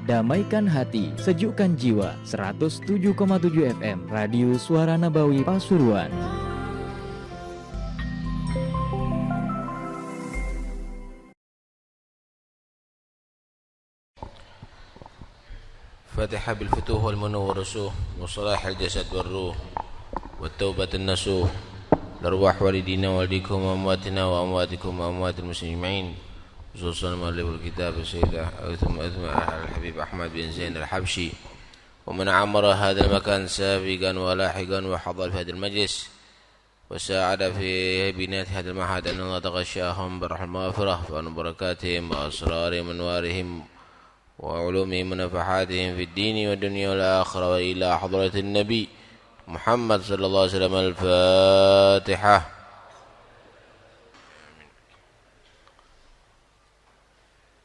Damaikan hati, sejukkan jiwa. 107,7 FM Radio Suara Nabawi Pasuruan. فاتحة بالفتوح والمنو والرسوح وصلاح الجسد والروح والتوبة النسوح لأرواح والدينا والديكم وأمواتنا وأمواتكم وأموات المسلمين أجمعين، خصوصا مؤلف الكتاب السيد ثم الحبيب أحمد بن زين الحبشي ومن عمر هذا المكان سابقا ولاحقا وحضر في هذا المجلس وساعد في بناء هذا المعهد، أن الله تغشاهم برحمة المغفرة وأن بركاتهم وأسرارهم وأنوارهم وعلومهم ونفحاتهم في الدين والدنيا والآخرة، وإلى حضرة النبي محمد صلى الله عليه وسلم. الفاتحة.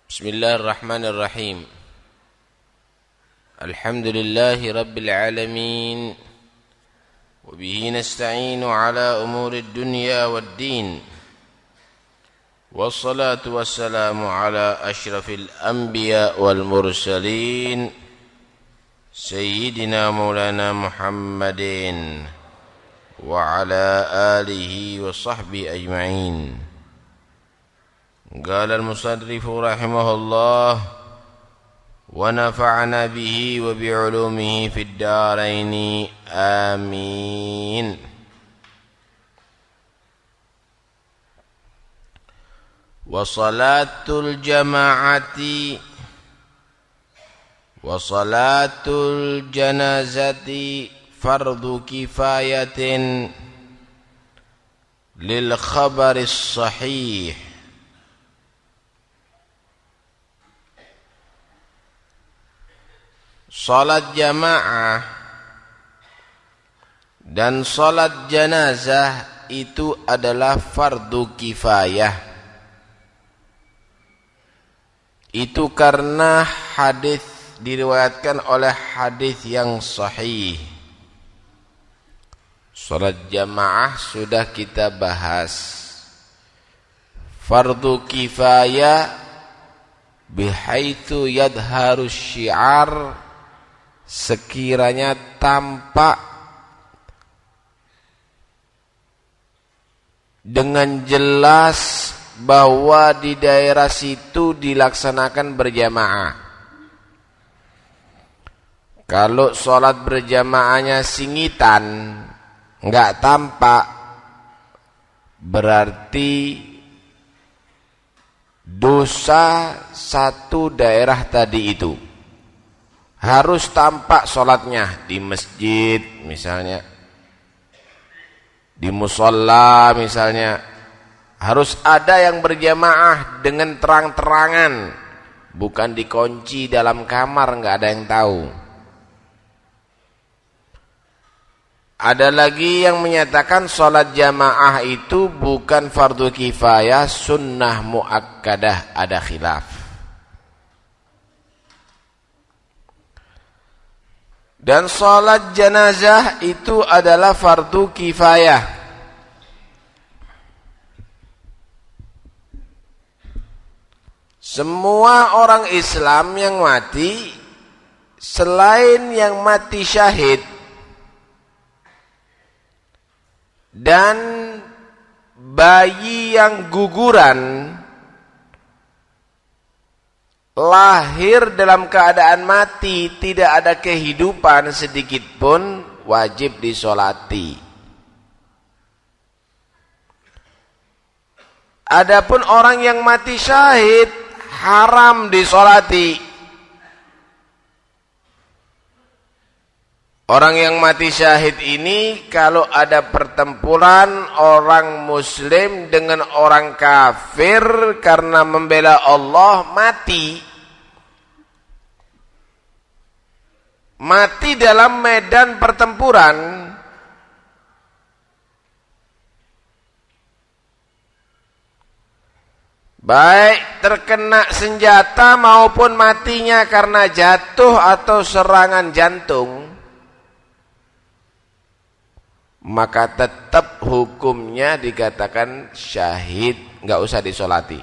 بسم الله الرحمن الرحيم. الحمد لله رب العالمين، وبه نستعين على أمور الدنيا والدين، والصلاة والسلام على أشرف الأنبياء والمرسلين سيدنا مولانا محمد وعلى آله وصحبه أجمعين. قال المصنف رحمه الله: ونفعنا به وبعلومه في الدارين آمين. وصلاة الجماعة وصلاة الجنازة فرض كفاية للخبر الصحيح. Salat jamaah dan salat jenazah itu adalah fardu kifayah. Itu karena hadis diriwayatkan oleh hadis yang sahih. Salat jamaah sudah kita bahas. Fardu kifayah bihaitsu yadharu syiar, sekiranya tampak dengan jelas bahwa di daerah situ dilaksanakan berjamaah. Kalau sholat berjamaahnya singitan, enggak tampak, berarti dosa satu daerah tadi itu. Harus tampak sholatnya di masjid misalnya, di musola misalnya, harus ada yang berjamaah dengan terang-terangan, bukan dikunci dalam kamar nggak ada yang tahu. Ada lagi yang menyatakan sholat jamaah itu bukan fardu kifayah, sunnah muakkadah, ada khilaf. Dan sholat jenazah itu adalah fardu kifayah. Semua orang Islam yang mati, selain yang mati syahid dan bayi yang guguran, lahir dalam keadaan mati, tidak ada kehidupan sedikit pun, wajib disolati. Adapun orang yang mati syahid, haram disolati. Orang yang mati syahid ini kalau ada pertempuran orang muslim dengan orang kafir karena membela Allah, mati dalam medan pertempuran, baik terkena senjata maupun matinya karena jatuh atau serangan jantung, maka tetap hukumnya dikatakan syahid, nggak usah disolati.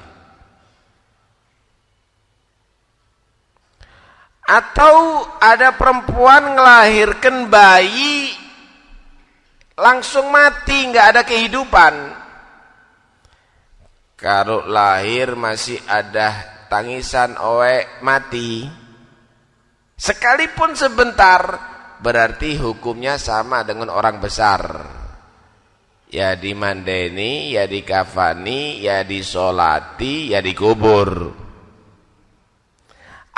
Atau ada perempuan ngelahirkan bayi langsung mati, nggak ada kehidupan. Kalau lahir masih ada tangisan oek mati, sekalipun sebentar, berarti hukumnya sama dengan orang besar. Ya dimandeni, ya dikafani, ya disolati, ya dikubur.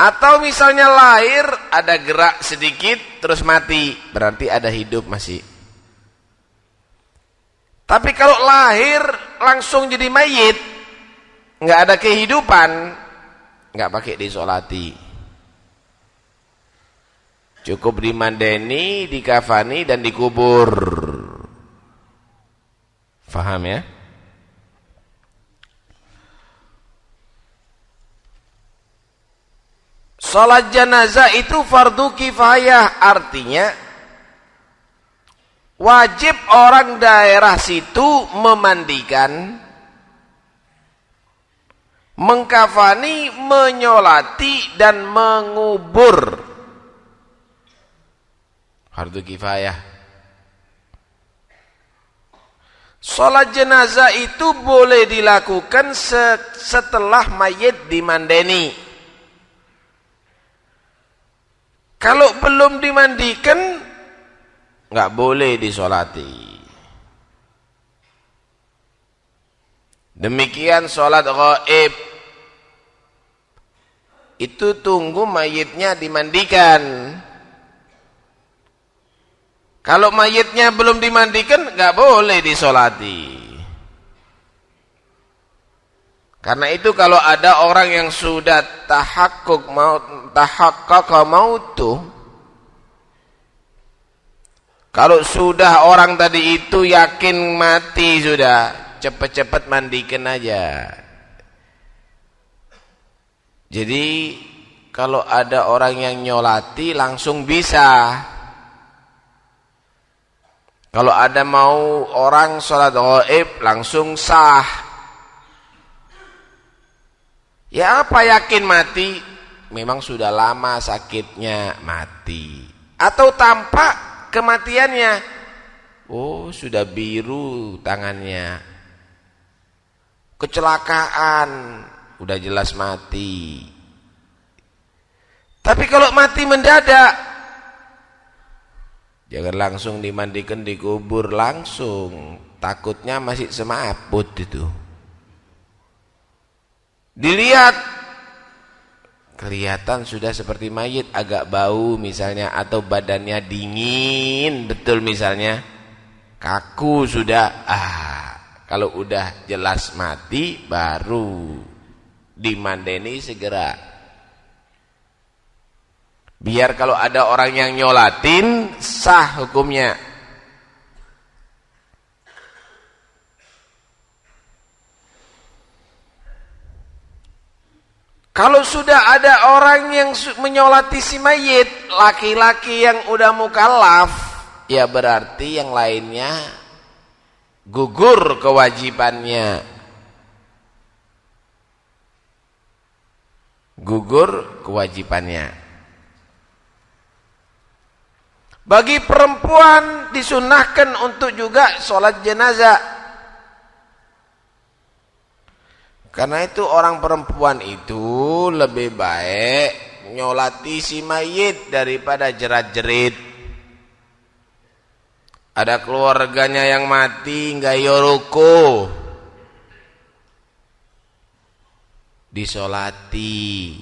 Atau misalnya lahir ada gerak sedikit terus mati, berarti ada hidup masih. Tapi kalau lahir langsung jadi mayit, nggak ada kehidupan, nggak pakai disolati. Cukup dimandeni, dikafani, dan dikubur. Faham ya? Salat jenazah itu fardu kifayah, artinya wajib orang daerah situ memandikan, mengkafani, menyolati, dan mengubur. Fardu kifayah. Salat jenazah itu boleh dilakukan setelah mayit dimandeni. Kalau belum dimandikan, nggak boleh disolati. Demikian salat ghaib. Itu tunggu mayitnya dimandikan. Kalau mayitnya belum dimandikan, nggak boleh disolati. Karena itu kalau ada orang yang sudah tahakkuk mautu, kalau sudah orang tadi itu yakin mati sudah, cepat-cepat mandikan aja. Jadi kalau ada orang yang nyolati langsung bisa. Kalau ada mau orang sholat ghaib langsung sah. Ya apa yakin mati? Memang sudah lama sakitnya mati. Atau tampak kematiannya. Oh sudah biru tangannya. Kecelakaan. Udah jelas mati. Tapi kalau mati mendadak, jangan langsung dimandikan, dikubur langsung. Takutnya masih semaput itu. Dilihat, kelihatan sudah seperti mayit, agak bau misalnya, atau badannya dingin betul misalnya, kaku sudah. Kalau udah jelas mati, baru dimandeni segera. Biar kalau ada orang yang nyolatin, sah hukumnya. Kalau sudah ada orang yang menyolati si mayit, laki-laki yang udah mukallaf, ya berarti yang lainnya gugur kewajibannya. Gugur kewajibannya. Bagi perempuan disunahkan untuk juga sholat jenazah. Karena itu orang perempuan itu lebih baik nyolati si mayit daripada jerat-jerit. Ada keluarganya yang mati nggak yoroko, disolati.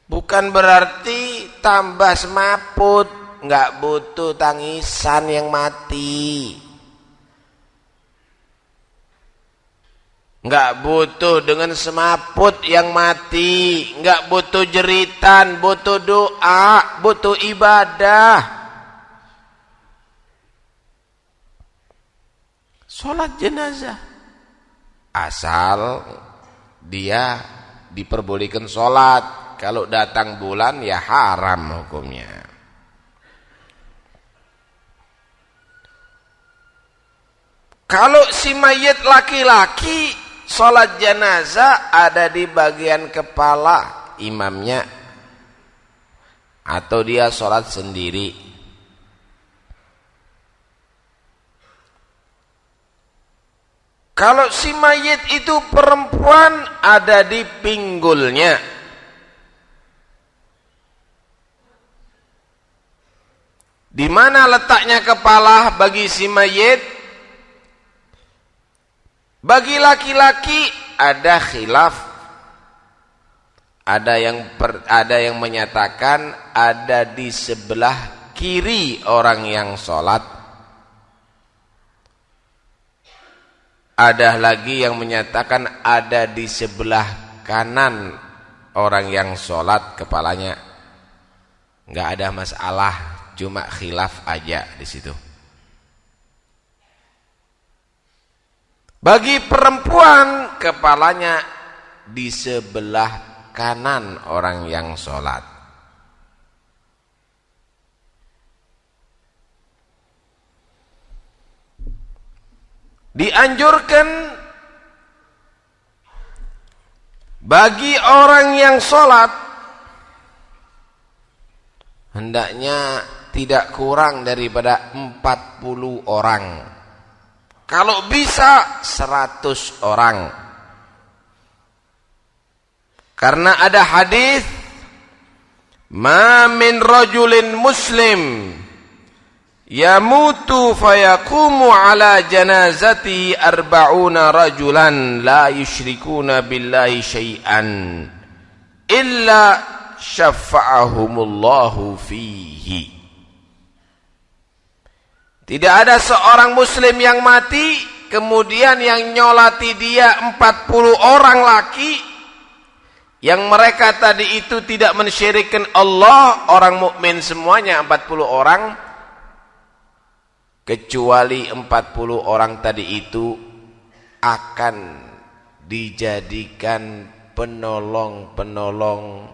Bukan berarti tambah semaput, nggak butuh tangisan yang mati, nggak butuh dengan semaput yang mati, nggak butuh jeritan, butuh doa, butuh ibadah. Sholat jenazah, asal dia diperbolehkan sholat. Kalau datang bulan ya haram hukumnya. Kalau si mayit laki-laki, sholat jenazah ada di bagian kepala imamnya, atau dia sholat sendiri. Kalau si mayit itu perempuan, ada di pinggulnya. Di mana letaknya kepala bagi si mayit? Bagi laki-laki ada khilaf. Ada yang menyatakan ada di sebelah kiri orang yang sholat. Ada lagi yang menyatakan ada di sebelah kanan orang yang sholat kepalanya. Nggak ada masalah, cuma khilaf aja di situ. Bagi perempuan, kepalanya di sebelah kanan orang yang sholat. Dianjurkan bagi orang yang sholat hendaknya tidak kurang daripada 40 orang. Kalau bisa 100 orang. Karena ada hadis, "Ma min rajulin muslim yamutu fayaqumu ala janazati 40 rajulan la yusyrikuna billahi syai'an illa syafa'ahumullahu fihi." Tidak ada seorang muslim yang mati kemudian yang nyolati dia 40 orang laki yang mereka tadi itu tidak mensyirikkan Allah, orang mukmin semuanya 40 orang, kecuali 40 orang tadi itu akan dijadikan penolong-penolong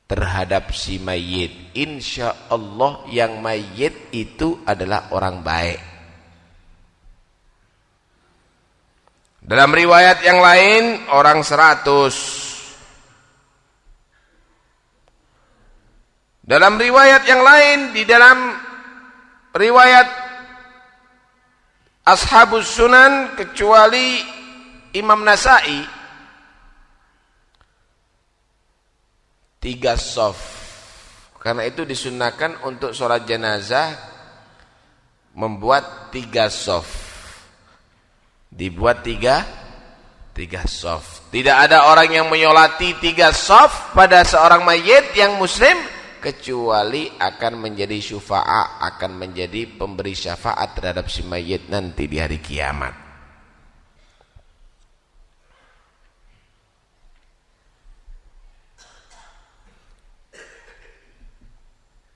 terhadap si mayit. Insya Allah yang mayit itu adalah orang baik. Dalam riwayat yang lain orang 100. Dalam riwayat yang lain, di dalam riwayat Ashabus Sunan kecuali Imam Nasai, 3 shaf. Karena itu disunahkan untuk sholat jenazah membuat 3 shaf. Dibuat 3 shaf. Tidak ada orang yang menyolati 3 shaf pada seorang mayit yang muslim kecuali akan menjadi syufa'a, akan menjadi pemberi syafaat terhadap si mayit nanti di hari kiamat.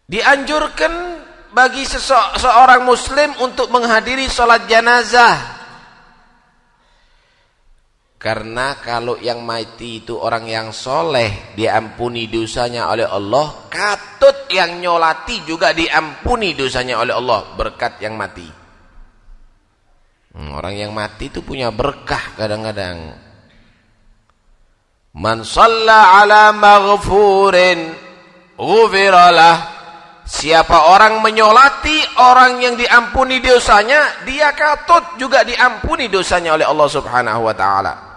Dianjurkan bagi seorang muslim untuk menghadiri sholat jenazah. Karena kalau yang mati itu orang yang soleh, diampuni dosanya oleh Allah, katut yang nyolati juga diampuni dosanya oleh Allah berkat yang mati. Orang yang mati itu punya berkah kadang-kadang. Man shalla ala maghfurin ghufiralah. Siapa orang menyolati orang yang diampuni dosanya, dia katut juga diampuni dosanya oleh Allah Subhanahu wa taala.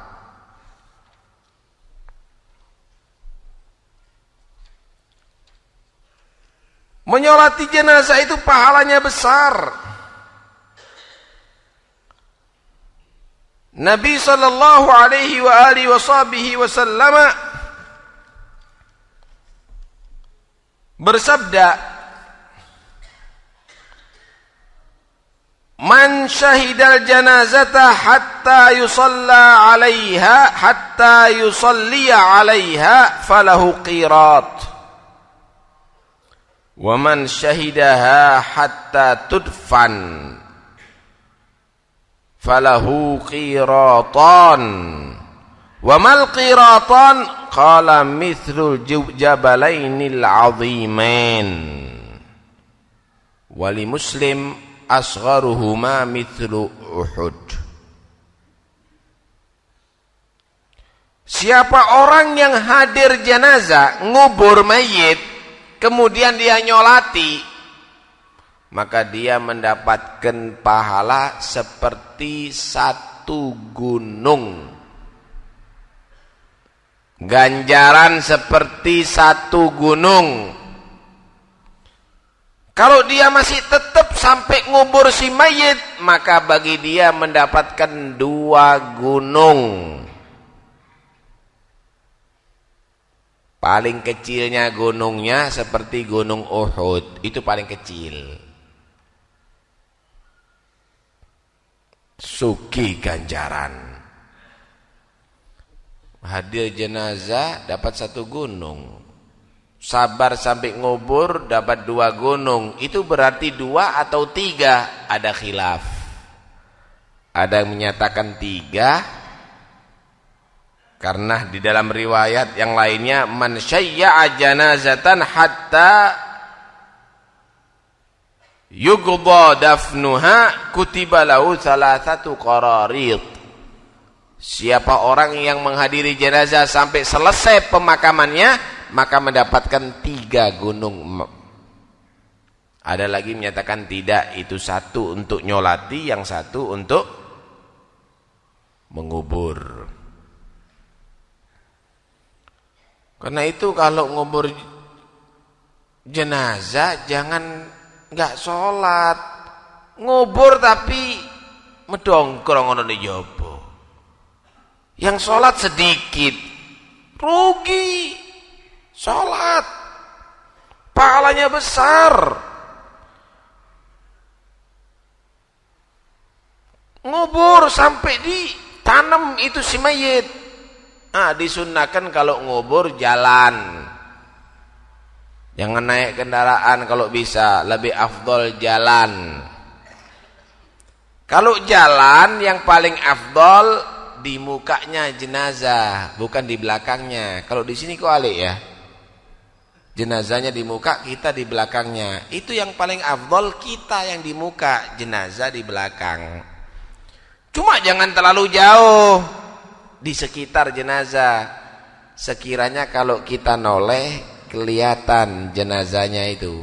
Menyolati jenazah itu pahalanya besar. Nabi sallallahu alaihi wa alihi wasallam bersabda, "Man syahidal janazata hatta yusalla 'alaiha hatta yusalliya 'alaiha falahu qirat. Wa man syahidaha hatta tudfan falahu qiratan. Wa mal qiratan qala mithlul jabalainil 'azimain." Wali Muslim asgharuhuma mithlu Uhud. Siapa orang yang hadir jenazah, ngubur mayit, kemudian dia nyolati, maka dia mendapatkan pahala seperti satu gunung. Ganjaran seperti satu gunung. Kalau dia masih tetap sampai ngubur si mayit, maka bagi dia mendapatkan 2 gunung. Paling kecilnya gunungnya seperti gunung Uhud, itu paling kecil. Suki ganjaran. Hadir jenazah dapat 1 gunung. Sabar sampai ngubur dapat 2 gunung. Itu berarti 2 atau 3? Ada khilaf. Ada yang menyatakan 3. Karena di dalam riwayat yang lainnya, man syayya'a janazatan hatta yuqda dafnuha kutiba lahu 3 qararit. Siapa orang yang menghadiri jenazah sampai selesai pemakamannya, maka mendapatkan 3 gunung. Ada lagi menyatakan tidak, itu 1 untuk nyolati, yang 1 untuk mengubur. Karena itu kalau ngubur jenazah jangan enggak sholat, ngubur tapi medongkrong ngono di jopo. Yang sholat sedikit, rugi. Sholat pahalanya besar. Ngubur sampai ditanam itu si mayit. Disunnahkan kalau ngubur jalan, jangan naik kendaraan kalau bisa, lebih afdol jalan. Kalau jalan yang paling afdol di mukanya jenazah, bukan di belakangnya. Kalau di sini kok alik ya, jenazahnya di muka, kita di belakangnya. Itu yang paling afdol, kita yang di muka, jenazah di belakang. Cuma jangan terlalu jauh di sekitar jenazah, sekiranya kalau kita noleh kelihatan jenazahnya itu.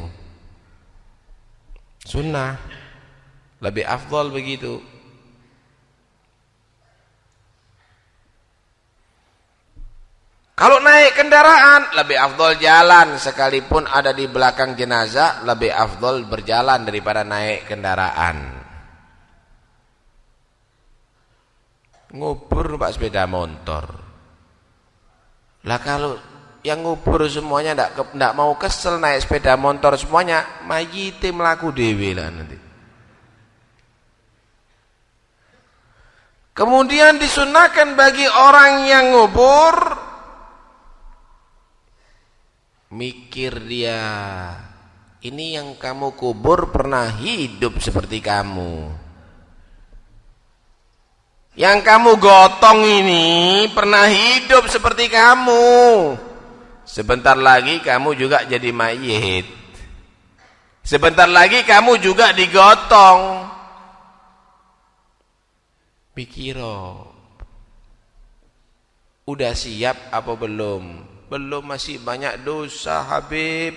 Sunnah, lebih afdol begitu. Kalau naik kendaraan lebih afdol jalan, sekalipun ada di belakang jenazah lebih afdol berjalan daripada naik kendaraan. Ngubur pak sepeda motor. Lah kalau yang ngubur semuanya ndak mau kesel naik sepeda motor semuanya, mayite mlaku dhewe lah nanti. Kemudian disunahkan bagi orang yang ngubur, mikir dia, ini yang kamu kubur pernah hidup seperti kamu. Yang kamu gotong ini pernah hidup seperti kamu. Sebentar lagi kamu juga jadi mayit. Sebentar lagi kamu juga digotong. Pikiro, udah siap apa belum? Belum, masih banyak dosa Habib.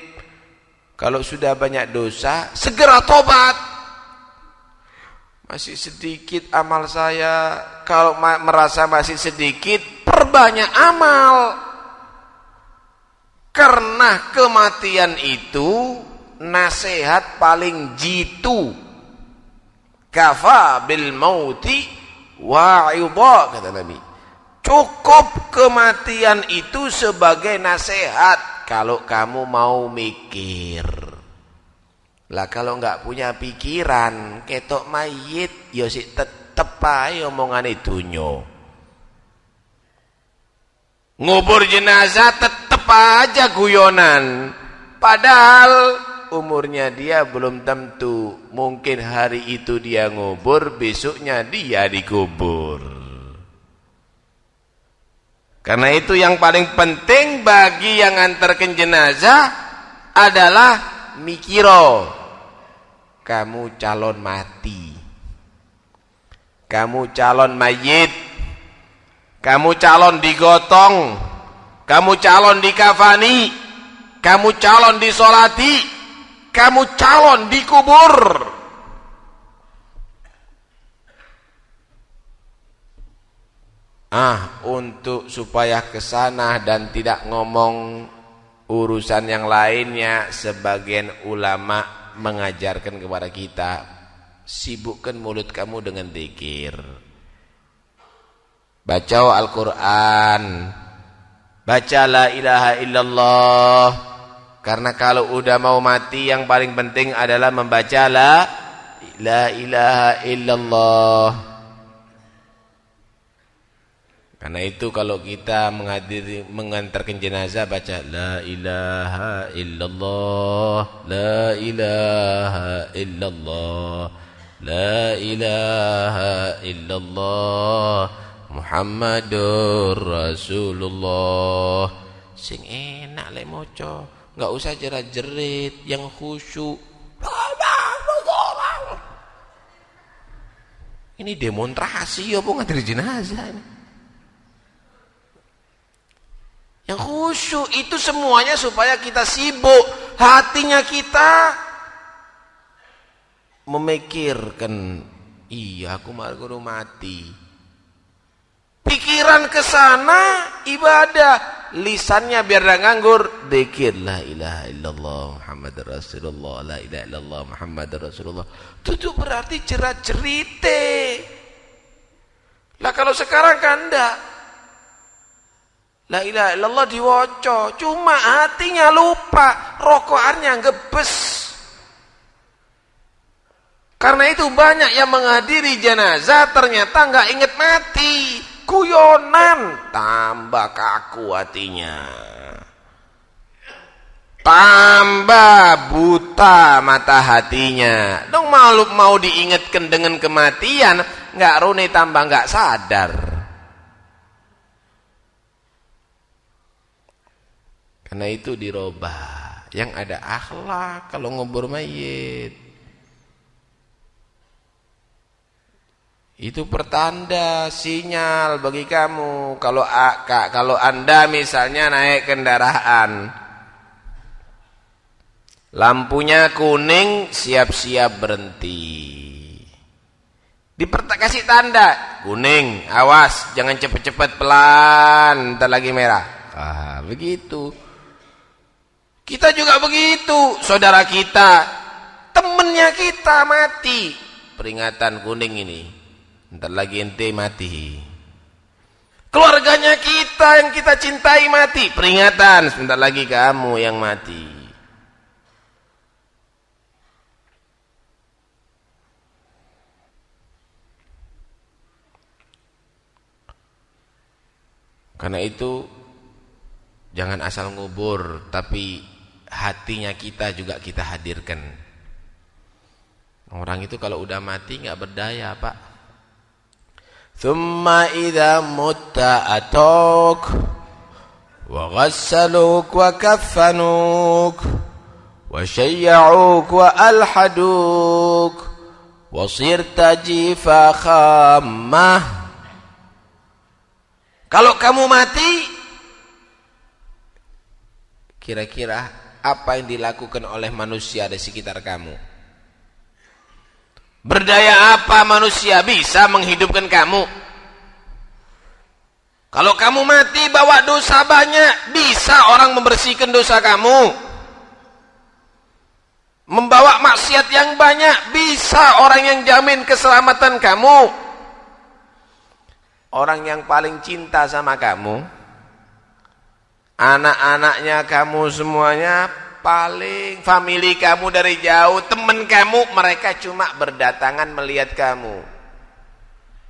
Kalau sudah banyak dosa, segera tobat. Masih sedikit amal saya. Kalau merasa masih sedikit, perbanyak amal. Karena kematian itu nasihat paling jitu. Kafa bil mauti wa'idha, kata Nabi. Cukup kematian itu sebagai nasihat kalau kamu mau mikir. Lah kalau enggak punya pikiran, ketok mayit, ya sik tetep ae omongane donya. Ngubur jenazah tetep aja guyonan. Padahal umurnya dia belum tentu. Mungkin hari itu dia ngubur, besoknya dia dikubur. Karena itu yang paling penting bagi yang nganterkan jenazah adalah mikiro. kamu calon mati, kamu calon mayit, kamu calon digotong, kamu calon dikafani, kamu calon disolati, kamu calon dikubur. Untuk supaya kesana dan tidak ngomong urusan yang lainnya, sebagian ulama mengajarkan kepada kita, sibukkan mulut kamu dengan zikir, baca Al-Quran, baca la ilaha illallah. Karena kalau udah mau mati yang paling penting adalah membaca la ilaha illallah. Karena itu kalau kita mengantarkan jenazah baca la ilaha illallah, la ilaha illallah, la ilaha illallah, Muhammadur Rasulullah. Sing enak lek maca, enggak usah jerat-jerit, yang khusyuk. Ini demonstrasi apa ngantar jenazah ini? Yang khusyuk itu semuanya supaya kita sibuk, hatinya kita memikirkan, iya aku baru mati. Pikiran ke sana ibadah, lisannya biar dah nganggur, zikir la ilaha illallah Muhammadur Rasulullah, la ilaha illallah Muhammadur Rasulullah. Itu berarti jerat-jerite. Lah kalau sekarang kan enggak. La ilaha illallah diwoco, cuma hatinya lupa, rokokannya gebes. Karena itu banyak yang menghadiri jenazah ternyata enggak ingat mati, guyonan, tambah kaku hatinya, tambah buta mata hatinya. Dong mau diingatkan dengan kematian, enggak rune tambah enggak sadar. Karena itu dirubah, yang ada akhlak kalau ngubur mayit. Itu pertanda, sinyal bagi kamu. Kalau Anda misalnya naik kendaraan, lampunya kuning, siap-siap berhenti. Kasih tanda, kuning, awas, jangan cepet-cepet, pelan, ntar lagi merah. Begitu. Kita juga begitu, saudara kita, temennya kita mati, peringatan kuning ini, ntar lagi ente mati. Keluarganya kita yang kita cintai mati, peringatan, sebentar lagi kamu yang mati. Karena itu jangan asal ngubur, tapi hatinya kita juga kita hadirkan. Orang itu kalau udah mati nggak berdaya, Pak. Thumma idza mutta atuk wa ghassaluk wa kaffanuk wa syayya'uk wa alhaduk wa sirta jifa khammah. Kalau kamu mati, kira-kira apa yang dilakukan oleh manusia di sekitar kamu? Berdaya apa manusia bisa menghidupkan kamu? Kalau kamu mati bawa dosa banyak, bisa orang membersihkan dosa kamu. Membawa maksiat yang banyak, bisa orang yang jamin keselamatan kamu. Orang yang paling cinta sama kamu, anak-anaknya kamu semuanya, paling family kamu dari jauh, teman kamu, mereka cuma berdatangan melihat kamu,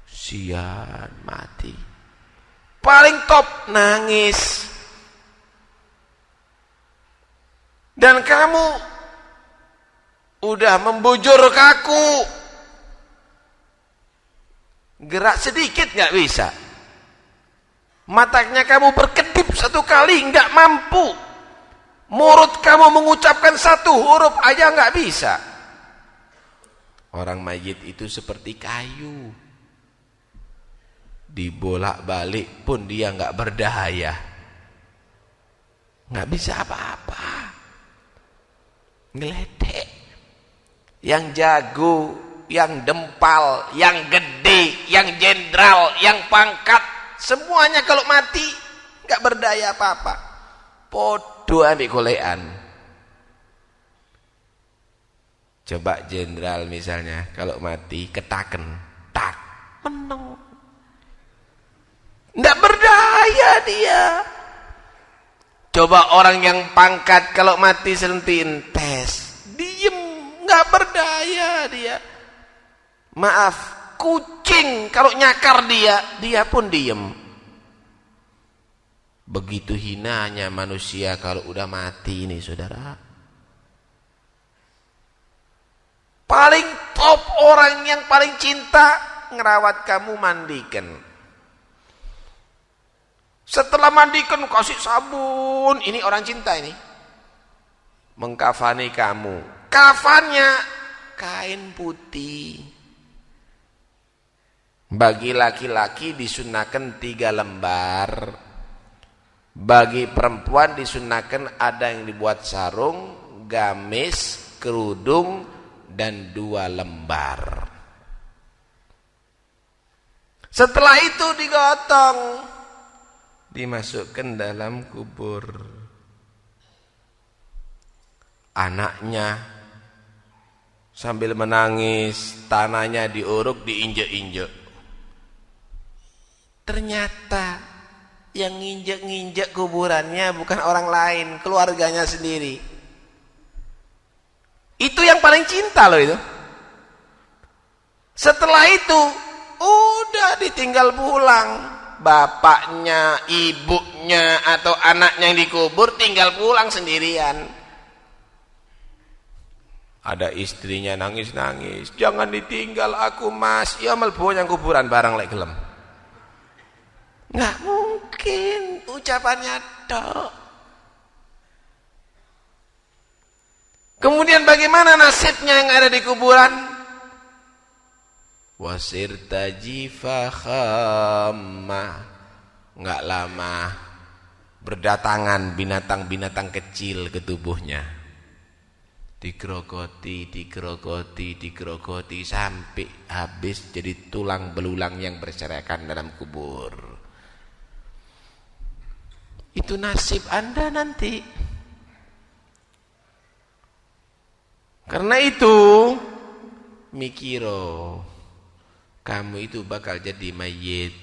sian mati, paling top nangis. Dan kamu udah membujur kaku, gerak sedikit nggak bisa. Matanya kamu berkedip satu kali nggak mampu. Mulut kamu mengucapkan satu huruf aja nggak bisa. Orang mayit itu seperti kayu, dibolak-balik pun dia nggak berdaya, nggak bisa apa-apa, ngeledek. Yang jago, yang dempal, yang gede, yang jenderal, yang pangkat, semuanya kalau mati nggak berdaya apa-apa. Podo ambil golekan. Coba jenderal misalnya kalau mati ketaken, tak meneng, nggak berdaya dia. Coba orang yang pangkat kalau mati selentiin tes, diem, nggak berdaya dia. Maaf, kucing kalau nyakar dia pun diem. Begitu hinanya manusia kalau udah mati ini, saudara. Paling top orang yang paling cinta ngerawat kamu, mandikan. Setelah mandikan kasih sabun, ini orang cinta ini. Mengkafani kamu. Kafannya kain putih. Bagi laki-laki disunahkan 3 lembar. Bagi perempuan disunahkan ada yang dibuat sarung, gamis, kerudung, dan 2 lembar. Setelah itu digotong, dimasukkan dalam kubur. Anaknya sambil menangis, tanahnya diuruk, diinjek-injek. Ternyata yang nginjek-nginjek kuburannya bukan orang lain, keluarganya sendiri. Itu yang paling cinta loh itu. Setelah itu udah ditinggal pulang. Bapaknya, ibunya, atau anaknya yang dikubur tinggal pulang sendirian. Ada istrinya nangis-nangis, jangan ditinggal aku mas. Ya melbu yang kuburan barang lek gelem. Nggak mungkin ucapannya tok. Kemudian bagaimana nasibnya yang ada di kuburan? Wasirta jifa khamma. Enggak lama berdatangan binatang-binatang kecil ke tubuhnya. Digerogoti sampai habis jadi tulang belulang yang berserakan dalam kubur. Itu nasib Anda nanti. Karena itu mikiro, kamu itu bakal jadi mayit.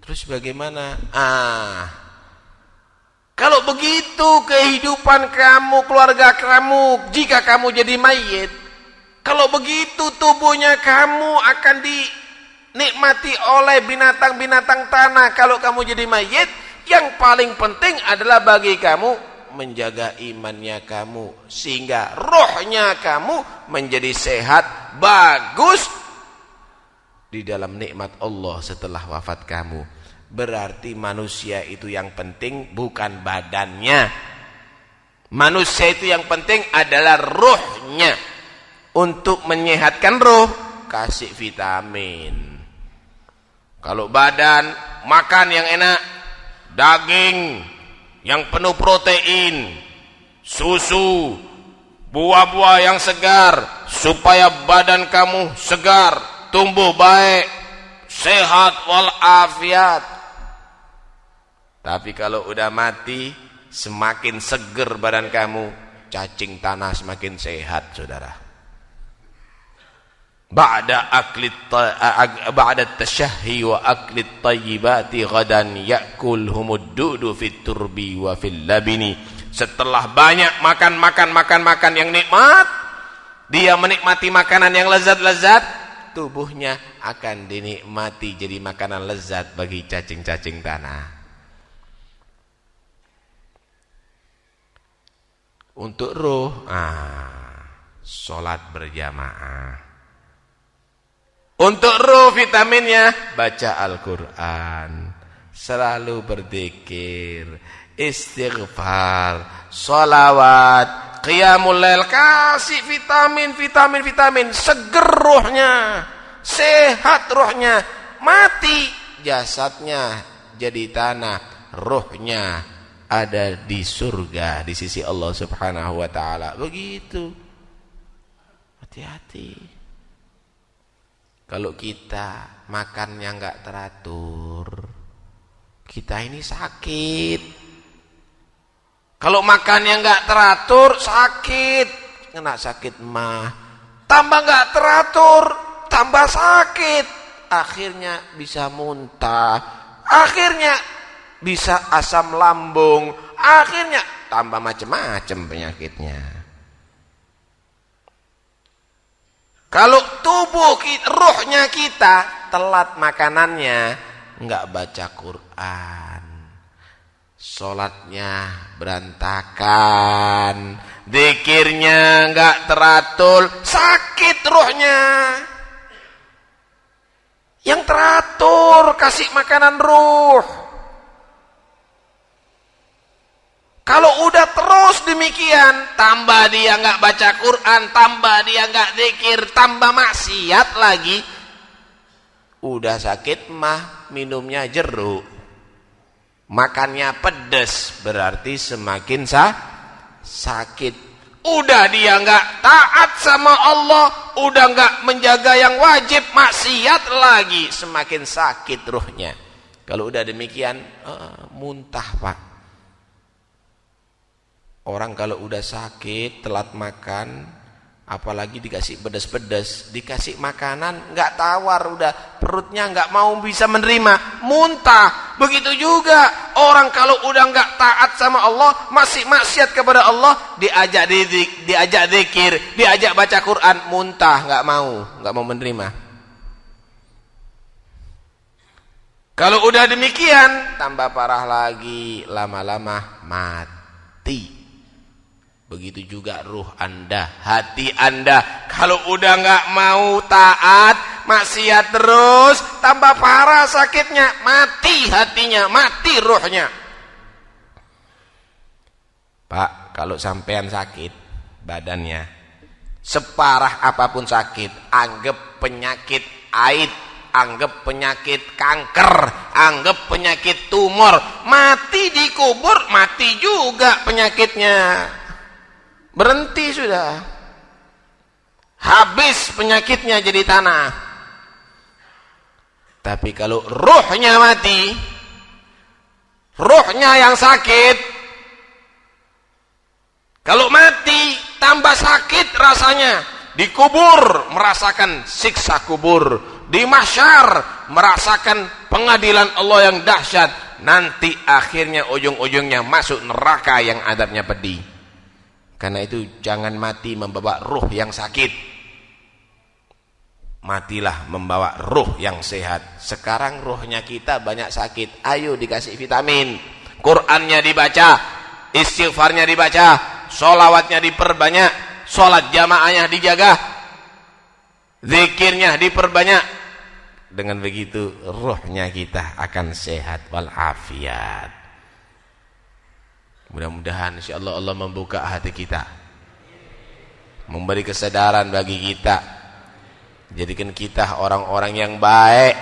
Terus bagaimana? Kalau begitu kehidupan kamu, keluarga kamu, jika kamu jadi mayit, kalau begitu tubuhnya kamu akan dinikmati oleh binatang-binatang tanah. Kalau kamu jadi mayit, yang paling penting adalah bagi kamu menjaga imannya kamu, sehingga rohnya kamu menjadi sehat, bagus di dalam nikmat Allah setelah wafat kamu. Berarti manusia itu yang penting bukan badannya. Manusia itu yang penting adalah rohnya. Untuk menyehatkan roh, kasih vitamin. Kalau badan, makan yang enak, daging yang penuh protein, susu, buah-buah yang segar, supaya badan kamu segar, tumbuh baik, sehat walafiat. Tapi kalau udah mati, semakin seger badan kamu, cacing tanah semakin sehat, saudara. Ba'da tashahhi wa aklit tayyibati ghadan ya'kulhumud dudu fit turbi wa fil labini. Setelah banyak makan yang nikmat, dia menikmati makanan yang lezat-lezat, tubuhnya akan dinikmati jadi makanan lezat bagi cacing-cacing tanah. Untuk ruh, sholat berjamaah. Untuk ruh vitaminnya, baca Al-Quran, selalu berzikir, istighfar, sholawat, qiyamul lail, kasih vitamin, seger ruhnya, sehat ruhnya. Mati jasadnya jadi tanah, ruhnya ada di surga di sisi Allah Subhanahu wa taala. Begitu. Hati-hati. Kalau kita makannya enggak teratur, kita ini sakit. Kalau makannya enggak teratur, sakit. Kena sakit mah. Tambah enggak teratur, tambah sakit. Akhirnya bisa muntah, akhirnya bisa asam lambung, akhirnya tambah macam-macam penyakitnya. Kalau tubuh kita, ruhnya kita telat makanannya, enggak baca Quran, sholatnya berantakan, zikirnya enggak teratur, sakit ruhnya. Yang teratur, kasih makanan ruh. Kalau udah terus demikian, tambah dia nggak baca Quran, tambah dia nggak zikir, tambah maksiat lagi. Udah sakit mah minumnya jeruk, makannya pedes, berarti semakin sakit. Udah dia nggak taat sama Allah, udah nggak menjaga yang wajib, maksiat lagi, semakin sakit ruhnya. Kalau udah demikian, muntah Pak. Orang kalau udah sakit, telat makan, apalagi dikasih pedas-pedas, dikasih makanan nggak tawar, udah perutnya nggak mau bisa menerima, muntah. Begitu juga orang kalau udah nggak taat sama Allah, masih maksiat kepada Allah, diajak zikir, diajak baca Quran, muntah, nggak mau menerima. Kalau udah demikian, tambah parah lagi, lama-lama mati. Begitu juga ruh Anda, hati Anda. Kalau udah nggak mau taat, maksiat terus, tambah parah sakitnya, mati hatinya, mati ruhnya. Pak, kalau sampean sakit badannya, separah apapun sakit, anggap penyakit AIDS, anggap penyakit kanker, anggap penyakit tumor, mati dikubur, mati juga penyakitnya. Berhenti sudah, habis penyakitnya jadi tanah. Tapi kalau ruhnya mati, ruhnya yang sakit, kalau mati tambah sakit rasanya. Dikubur merasakan siksa kubur, di mahsyar merasakan pengadilan Allah yang dahsyat, nanti akhirnya ujung-ujungnya masuk neraka yang adabnya pedih. Karena itu jangan mati membawa ruh yang sakit. Matilah membawa ruh yang sehat. Sekarang ruhnya kita banyak sakit. Ayo dikasih vitamin. Qurannya dibaca, istighfarnya dibaca, sholawatnya diperbanyak, sholat jamaahnya dijaga, zikirnya diperbanyak. Dengan begitu ruhnya kita akan sehat walafiat. Mudah-mudahan insyaallah Allah membuka hati kita, memberi kesadaran bagi kita, jadikan kita orang-orang yang baik,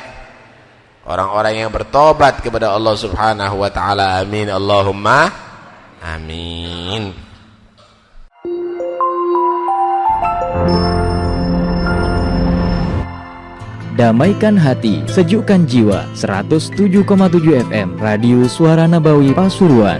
orang-orang yang bertobat kepada Allah Subhanahu wa taala. Amin Allahumma amin. Damaikan hati, sejukkan jiwa. 107,7 FM Radio Suara Nabawi Pasuruan.